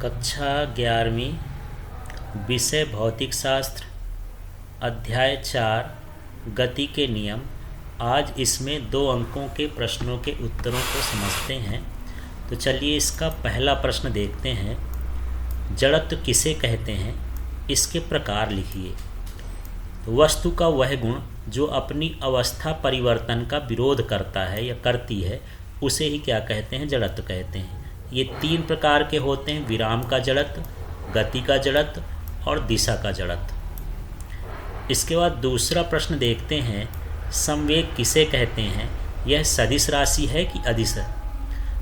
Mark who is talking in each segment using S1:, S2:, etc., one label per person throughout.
S1: कक्षा 11वीं विषय भौतिक शास्त्र अध्याय 4 गति के नियम। आज इसमें 2 अंकों के प्रश्नों के उत्तरों को समझते हैं। तो चलिए इसका पहला प्रश्न देखते हैं। जड़त्व किसे कहते हैं, इसके प्रकार लिखिए। तो वस्तु का वह गुण जो अपनी अवस्था परिवर्तन का विरोध करता है या करती है उसे ही क्या कहते हैं, जड़त्व कहते हैं। ये 3 प्रकार के होते हैं: विराम का जड़त्व, गति का जड़त्व और दिशा का जड़त्व। इसके बाद दूसरा प्रश्न देखते हैं। संवेग किसे कहते हैं, यह सदिश राशि है कि अदिश है।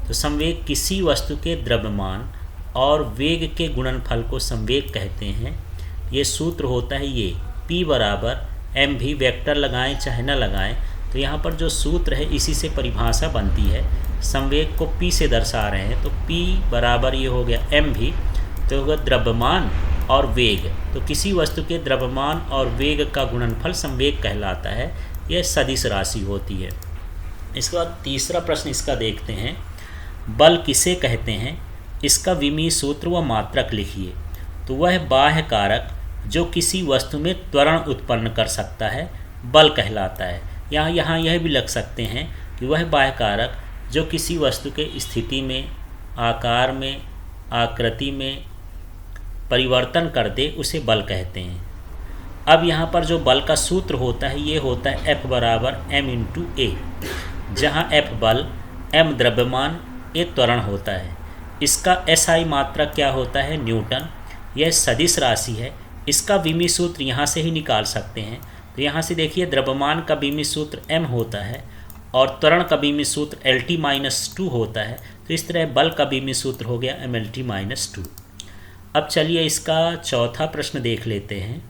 S1: तो संवेग किसी वस्तु के द्रव्यमान और वेग के गुणनफल को संवेग कहते हैं। ये सूत्र होता है ये P बराबर mv, वेक्टर लगाएं चाहे न लगाएं। तो यहाँ पर जो सूत्र है इसी से परिभाषा बनती है। संवेग को P से दर्शा रहे हैं तो P बराबर ये हो गया mv, तो होगा द्रव्यमान और वेग। तो किसी वस्तु के द्रव्यमान और वेग का गुणनफल संवेग कहलाता है। यह सदिश राशि होती है। इसके बाद तीसरा प्रश्न इसका देखते हैं। बल किसे कहते हैं, इसका विमीय सूत्र व मात्रक लिखिए। तो वह बाह्य कारक जो किसी वस्तु में त्वरण उत्पन्न कर सकता है बल कहलाता है। यहाँ यह भी लग सकते हैं कि वह बाह्य कारक जो किसी वस्तु के स्थिति में, आकार में, आकृति में परिवर्तन कर दे उसे बल कहते हैं। अब यहाँ पर जो बल का सूत्र होता है ये होता है F बराबर m इंटू ए, जहाँ F बल, m द्रव्यमान, a त्वरण होता है। इसका SI मात्रक क्या होता है, न्यूटन। यह सदिश राशि है। इसका विमीय सूत्र यहाँ से ही निकाल सकते हैं। तो यहाँ से देखिए द्रव्यमान का विमीय सूत्र m होता है और त्वरण का विमीय सूत्र LT-2 होता है। तो इस तरह बल का विमीय सूत्र हो गया mLT-2। अब चलिए इसका चौथा प्रश्न देख लेते हैं।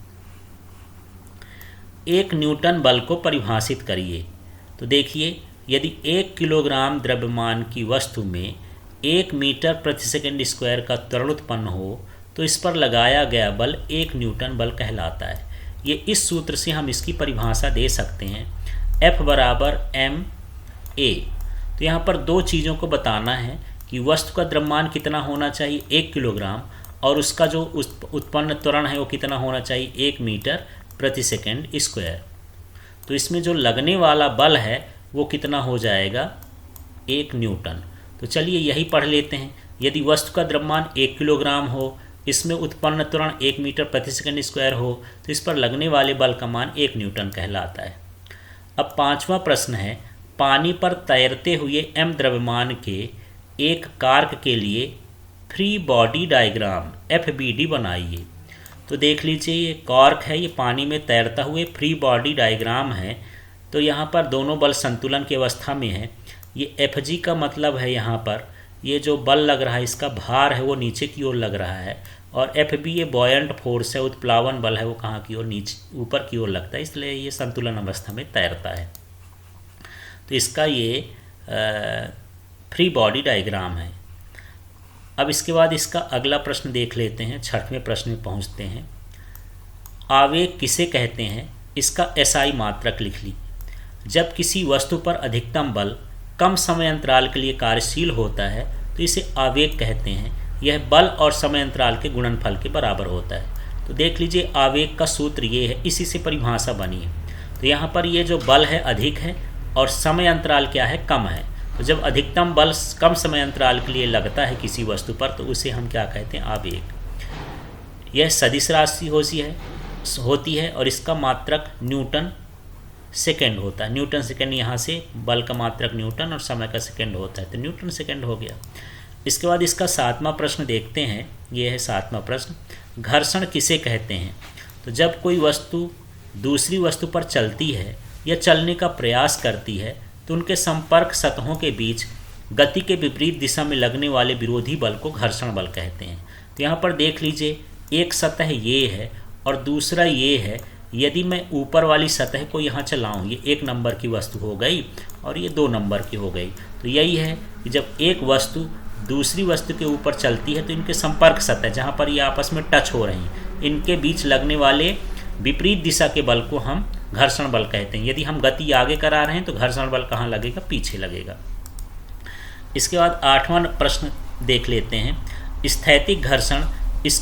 S1: 1 न्यूटन बल को परिभाषित करिए। तो देखिए यदि 1 किलोग्राम द्रव्यमान की वस्तु में 1 मीटर प्रति सेकंड स्क्वायर का त्वरण उत्पन्न हो तो इस पर लगाया गया बल 1 न्यूटन बल कहलाता है। ये इस सूत्र से हम इसकी परिभाषा दे सकते हैं। F बराबर m a। तो यहाँ पर 2 चीज़ों को बताना है कि वस्तु का द्रव्यमान कितना होना चाहिए, 1 किलोग्राम, और उसका जो उत्पन्न त्वरण है वो कितना होना चाहिए, 1 मीटर प्रति सेकंड स्क्वायर। तो इसमें जो लगने वाला बल है वो कितना हो जाएगा, 1 न्यूटन। तो चलिए यही पढ़ लेते हैं। यदि वस्तु का द्रव्यमान 1 किलोग्राम हो, इसमें उत्पन्न त्वरण 1 मीटर प्रति सेकंड स्क्वायर हो, तो इस पर लगने वाले बल का मान 1 न्यूटन कहलाता है। अब 5वां प्रश्न है। पानी पर तैरते हुए m द्रव्यमान के एक कार्क के लिए फ्री बॉडी डायग्राम FBD बनाइए। तो देख लीजिए ये कॉर्क है, ये पानी में तैरता हुए फ्री बॉडी डायग्राम है। तो यहाँ पर दोनों बल संतुलन की अवस्था में है। ये Fg का मतलब है यहाँ पर ये जो बल लग रहा है इसका भार है वो नीचे की ओर लग रहा है, और FB ये बॉयंट फोर्स है, उत्प्लावन बल है वो कहाँ की ओर, नीचे ऊपर की ओर लगता है, इसलिए ये संतुलन अवस्था में तैरता है। तो इसका ये फ्री बॉडी डायग्राम है। अब इसके बाद इसका अगला प्रश्न देख लेते हैं। 6वें प्रश्न में पहुँचते हैं। आवेग किसे कहते हैं, इसका SI मात्रक लिख ली। जब किसी वस्तु पर अधिकतम बल कम समय अंतराल के लिए कार्यशील होता है तो इसे आवेग कहते हैं। यह बल और समय अंतराल के गुणनफल के बराबर होता है। तो देख लीजिए आवेग का सूत्र ये है, इसी से परिभाषा बनी है। तो यहाँ पर ये जो बल है अधिक है और समय अंतराल क्या है, कम है। तो जब अधिकतम बल कम समय अंतराल के लिए लगता है किसी वस्तु पर तो उसे हम क्या कहते हैं, आवेग। यह सदिश राशि होती है और इसका मात्रक न्यूटन सेकेंड होता है। न्यूटन सेकेंड, यहाँ से बल का मात्रक न्यूटन और समय का सेकेंड होता है, तो न्यूटन सेकेंड हो गया। इसके बाद इसका 7वां प्रश्न देखते हैं। ये है 7वां प्रश्न। घर्षण किसे कहते हैं। तो जब कोई वस्तु दूसरी वस्तु पर चलती है या चलने का प्रयास करती है तो उनके संपर्क सतहों के बीच गति के विपरीत दिशा में लगने वाले विरोधी बल को घर्षण बल कहते हैं। तो यहाँ पर देख लीजिए एक सतह ये है और दूसरा ये है। यदि मैं ऊपर वाली सतह को यहाँ चलाऊँ, ये 1 नंबर की वस्तु हो गई और ये 2 नंबर की हो गई। तो यही है कि जब एक वस्तु दूसरी वस्तु के ऊपर चलती है तो इनके संपर्क सतह जहाँ पर ये आपस में टच हो रही हैं, इनके बीच लगने वाले विपरीत दिशा के बल को हम घर्षण बल कहते हैं। यदि हम गति आगे करा रहे हैं तो घर्षण बल कहाँ लगेगा, पीछे लगेगा। इसके बाद 8वां प्रश्न देख लेते हैं। स्थैतिक घर्षण इस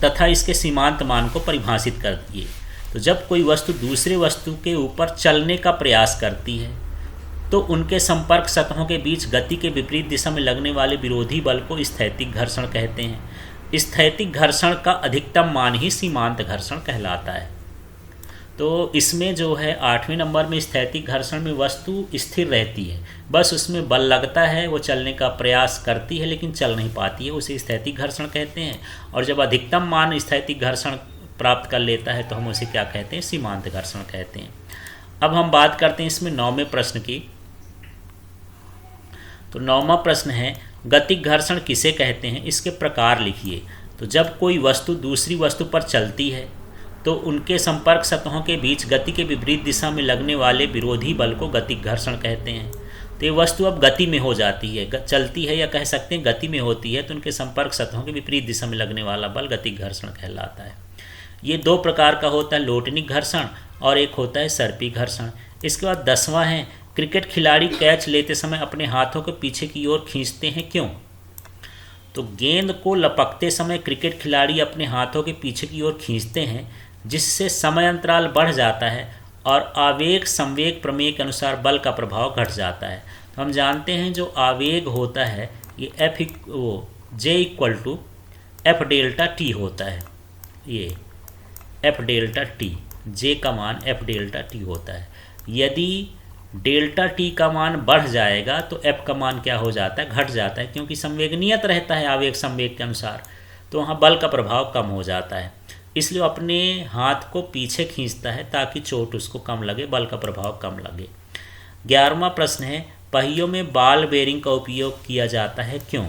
S1: तथा इसके सीमांत मान को परिभाषित करती है। तो जब कोई वस्तु दूसरे वस्तु के ऊपर चलने का प्रयास करती है तो उनके संपर्क सतहों के बीच गति के विपरीत दिशा में लगने वाले विरोधी बल को स्थैतिक घर्षण कहते हैं। स्थैतिक घर्षण का अधिकतम मान ही सीमांत घर्षण कहलाता है। तो इसमें जो है 8वें नंबर में स्थैतिक घर्षण में वस्तु स्थिर रहती है, बस उसमें बल लगता है, वो चलने का प्रयास करती है लेकिन चल नहीं पाती है, उसे स्थैतिक घर्षण कहते हैं। और जब अधिकतम मान स्थैतिक घर्षण प्राप्त कर लेता है तो हम उसे क्या कहते हैं, सीमांत घर्षण कहते हैं। अब हम बात करते हैं इसमें 9वें प्रश्न की। तो 9वां प्रश्न है गतिक घर्षण किसे कहते हैं, इसके प्रकार लिखिए। तो जब कोई वस्तु दूसरी वस्तु पर चलती है तो उनके संपर्क सतहों के बीच गति के विपरीत दिशा में लगने वाले विरोधी बल को गतिक घर्षण कहते हैं। तो ये वस्तु अब गति में हो जाती है, चलती है या कह सकते हैं गति में होती है, तो उनके संपर्क सतहों के विपरीत दिशा में लगने वाला बल गतिक घर्षण कहलाता है। ये 2 प्रकार का होता है, लोटनिक घर्षण और एक होता है सर्पी घर्षण। इसके बाद 10वां है क्रिकेट खिलाड़ी कैच लेते समय अपने हाथों को पीछे की ओर खींचते हैं, क्यों? तो गेंद को लपकते समय क्रिकेट खिलाड़ी अपने हाथों के पीछे की ओर खींचते हैं, जिससे समय अंतराल बढ़ जाता है और आवेग संवेग प्रमेय के अनुसार बल का प्रभाव घट जाता है। तो हम जानते हैं जो आवेग होता है ये J = F डेल्टा टी होता है। ये F डेल्टा टी, J का मान F डेल्टा टी होता है। यदि डेल्टा टी का मान बढ़ जाएगा तो F का मान क्या हो जाता है, घट जाता है, क्योंकि संवेगनियत रहता है आवेग संवेग के अनुसार, तो वहाँ बल का प्रभाव कम हो जाता है। इसलिए अपने हाथ को पीछे खींचता है ताकि चोट उसको कम लगे, बल का प्रभाव कम लगे। 11वां प्रश्न है पहियों में बॉल बेरिंग का उपयोग किया जाता है, क्यों?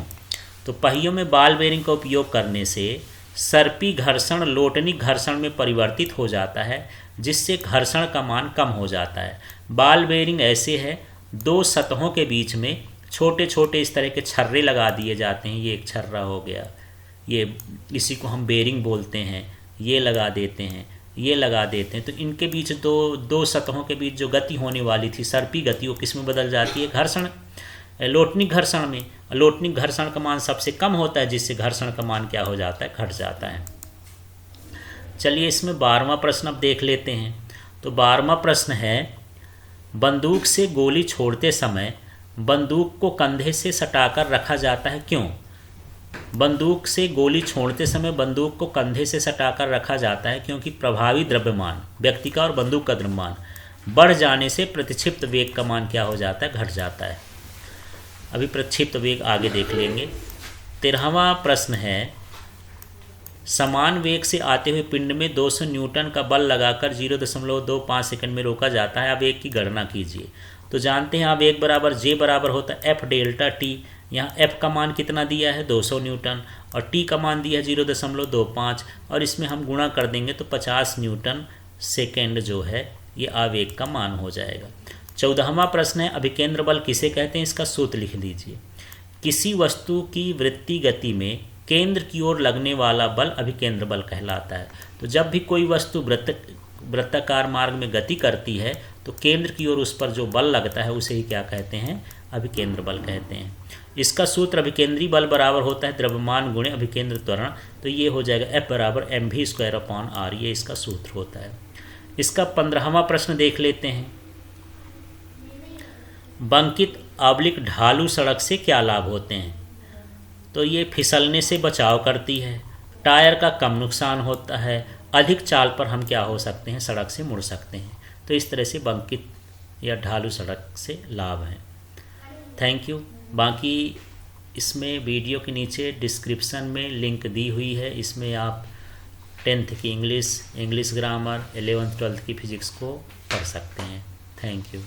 S1: तो पहियों में बॉल बेरिंग का उपयोग करने से सर्पी घर्षण लोटनिक घर्षण में परिवर्तित हो जाता है, जिससे घर्षण का मान कम हो जाता है। बॉल बेरिंग ऐसे है, 2 सतहों के बीच में छोटे छोटे इस तरह के छर्रे लगा दिए जाते हैं। ये एक छर्रा हो गया, ये इसी को हम बेरिंग बोलते हैं। ये लगा देते हैं, ये लगा देते हैं, तो इनके बीच दो सतहों के बीच जो गति होने वाली थी सर्पी गति, वो किस में बदल जाती है, घर्षण, लोटनिक घर्षण में। लोटनिक घर्षण का मान सबसे कम होता है, जिससे घर्षण का मान क्या हो जाता है, घट जाता है। चलिए इसमें 12वां प्रश्न अब देख लेते हैं। तो 12वां प्रश्न है बंदूक से गोली छोड़ते समय बंदूक को कंधे से सटाकर रखा जाता है, क्यों? बंदूक से गोली छोड़ते समय बंदूक को कंधे से सटाकर रखा जाता है क्योंकि प्रभावी द्रव्यमान व्यक्ति का और बंदूक का द्रव्यमान बढ़ जाने से प्रतिक्षिप्त वेग का मान क्या हो जाता है, घट जाता है। अभी प्रतिक्षिप्त वेग आगे देख लेंगे। 13वां प्रश्न है समान वेग से आते हुए पिंड में 200 न्यूटन का बल लगाकर 0.25 सेकंड में रोका जाता है। आवेग की गणना कीजिए। तो जानते हैं आवेग बराबर J बराबर होता है F डेल्टा टी। यहाँ F का मान कितना दिया है 200 न्यूटन और T का मान दिया है 0.25 और इसमें हम गुणा कर देंगे तो 50 न्यूटन सेकेंड जो है ये आवेग का मान हो जाएगा। 14वां प्रश्न है अभिकेंद्र बल किसे कहते हैं, इसका सूत्र लिख लीजिए। किसी वस्तु की वृत्तीय गति में केंद्र की ओर लगने वाला बल अभिकेंद्र बल कहलाता है। तो जब भी कोई वस्तु वृत्ताकार मार्ग में गति करती है तो केंद्र की ओर उस पर जो बल लगता है उसे ही क्या कहते हैं, अभिकेंद्र बल कहते हैं। इसका सूत्र अभिकेंद्री बल बराबर होता है द्रव्यमान गुणे अभिकेंद्र त्वरण। तो ये हो जाएगा F बराबर mv²/r, ये इसका सूत्र होता है। इसका 15वां प्रश्न देख लेते हैं। बंकित / ढालू सड़क से क्या लाभ होते हैं? तो ये फिसलने से बचाव करती है, टायर का कम नुकसान होता है, अधिक चाल पर हम क्या हो सकते हैं, सड़क से मुड़ सकते हैं। तो इस तरह से बंकित या ढालू सड़क से लाभ हैं। Thank you. बाकी इसमें वीडियो के नीचे डिस्क्रिप्शन में लिंक दी हुई है, इसमें आप 10th की इंग्लिश ग्रामर, 11th 12th की फिजिक्स को पढ़ सकते हैं। Thank you.